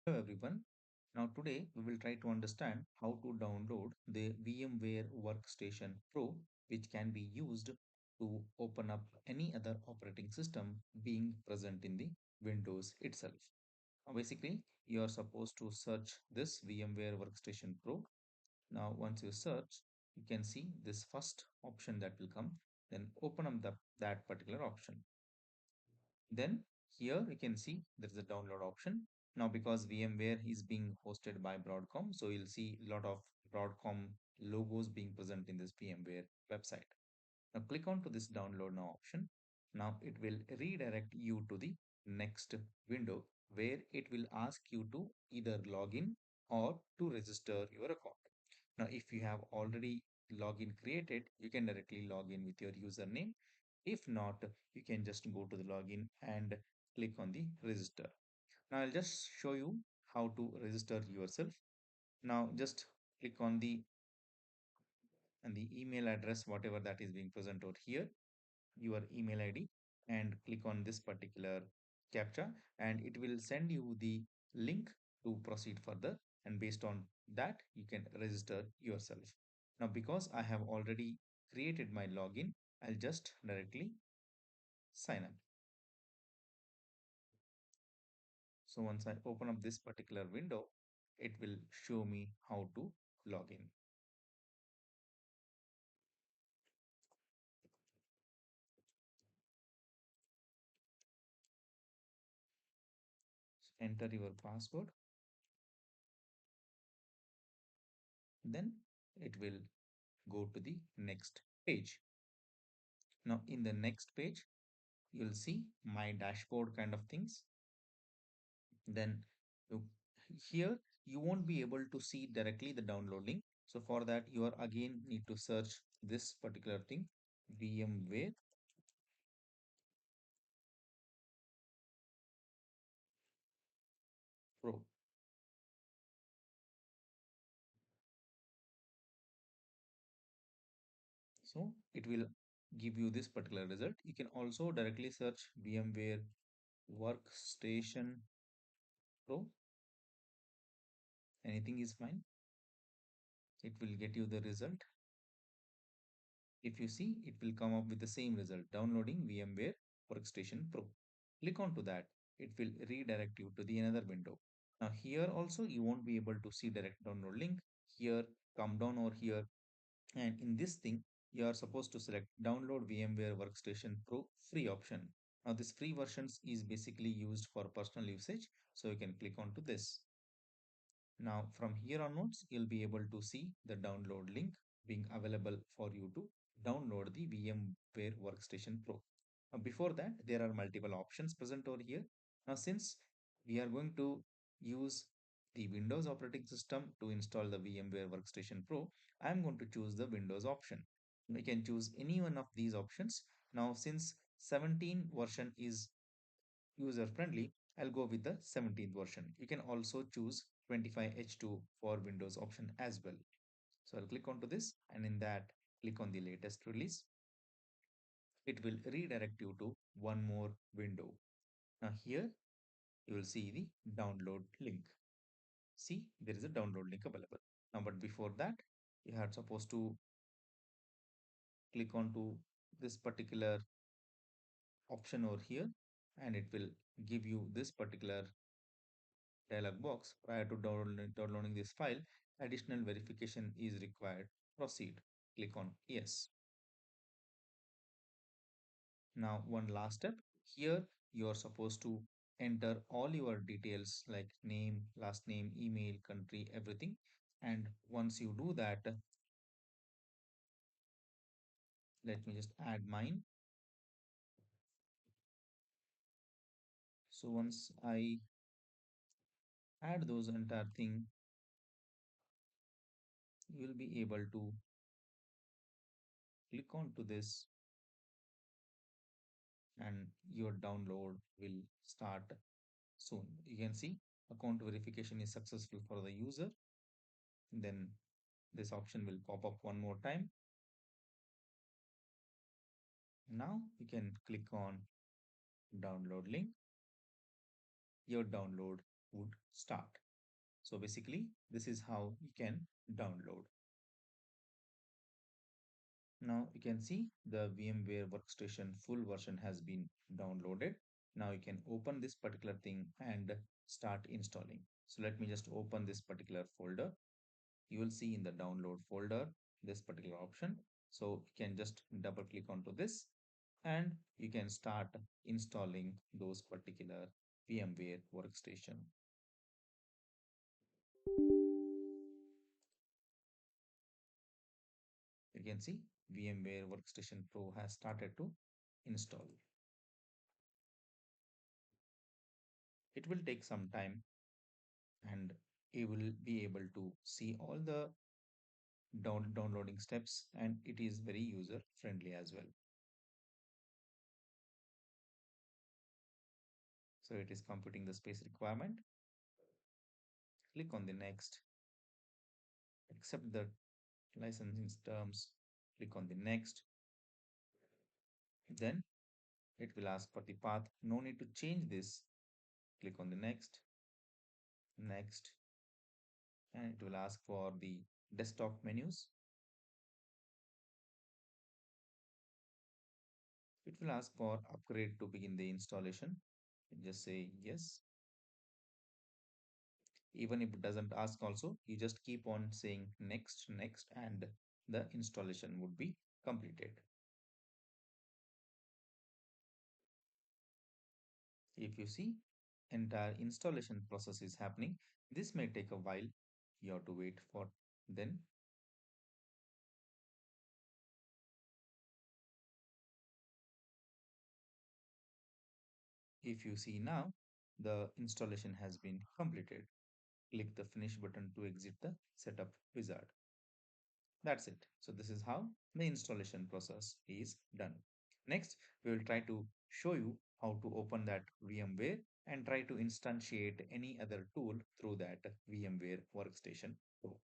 Hello everyone. Now today we will try to understand how to download the VMware Workstation Pro, which can be used to open up any other operating system being present in the Windows itself. Basically, you are supposed to search this VMware Workstation Pro. Now once you search, you can see this first option that will come. Then open up that particular option. Then here you can see there is a download option. Now because VMware is being hosted by Broadcom, so you'll see a lot of Broadcom logos being present in this VMware website. Now click on to this download now option. Now it will redirect you to the next window where it will ask you to either log in or to register your account. Now, if you have already login created, you can directly log in with your username. If not, you can just go to the login and click on the register. Now, I'll just show you how to register yourself. Now, just click on the email address, whatever that is being present over here, your email ID, and click on this particular captcha, and it will send you the link to proceed further. And based on that, you can register yourself. Now, because I have already created my login, I'll just directly sign up. So once I open up this particular window, it will show me how to log in. Enter your password, then it will go to the next page. Now, in the next page, you'll see my dashboard kind of things. Then you, here you won't be able to see directly the download link. So for that, you are again need to search this particular thing, VMware Pro. So it will give you this particular result. You can also directly search VMware Workstation Pro. Anything is fine. It will get you the result. If you see, it will come up with the same result, downloading VMware Workstation Pro. Click onto that. It will redirect you to the another window. Now here also you won't be able to see direct download link. Here, come down over here, and in this thing you are supposed to select download VMware Workstation Pro free option. Now this free versions is basically used for personal usage, so you can click onto this. Now from here onwards, you'll be able to see the download link being available for you to download the VMware Workstation Pro. Before that, there are multiple options present over here. Now, since we are going to use the Windows operating system to install the VMware Workstation Pro, I'm going to choose the Windows option. We can choose any one of these options. Now, since 17 version is user friendly, I'll go with the 17th version. You can also choose 25H2 for Windows option as well. So I'll click onto this, and in that, click on the latest release. It will redirect you to one more window. Now here you will see the download link. See, there is a download link available. Now, but before that, you are supposed to click onto this particular option over here, and it will give you this particular dialog box. Prior to downloading this file, additional verification is required. Proceed. Click on yes. Now, one last step. Here, you are supposed to enter all your details like name, last name, email, country, everything. And once you do that, let me just add mine. So once I add those entire thing, you will be able to click on to this, and your download will start soon. You can see account verification is successful for the user. Then this option will pop up one more time. Now you can click on download link. Your download would start. So basically, this is how you can download. Now you can see the VMware workstation full version has been downloaded. Now you can open this particular thing and start installing. So let me just open this particular folder. You will see in the download folder this particular option. So you can just double click onto this and you can start installing those particular VMware workstation. You can see VMware Workstation Pro has started to install. It will take some time and you will be able to see all the downloading steps, and it is very user friendly as well. So it is computing the space requirement. Click on the next, accept the licensing terms, click on the next. Then it will ask for the path. No need to change this. Click on the next, next, and it will ask for the desktop menus. It will ask for upgrade to begin the installation. Just say yes. Even if it doesn't ask also, you just keep on saying next, next, and the installation would be completed. If you see entire installation process is happening, this may take a while. You have to wait for then. If you see now, the installation has been completed. Click the finish button to exit the setup wizard. That's it. So this is how the installation process is done. Next, we will try to show you how to open that VMware and try to instantiate any other tool through that VMware Workstation Pro.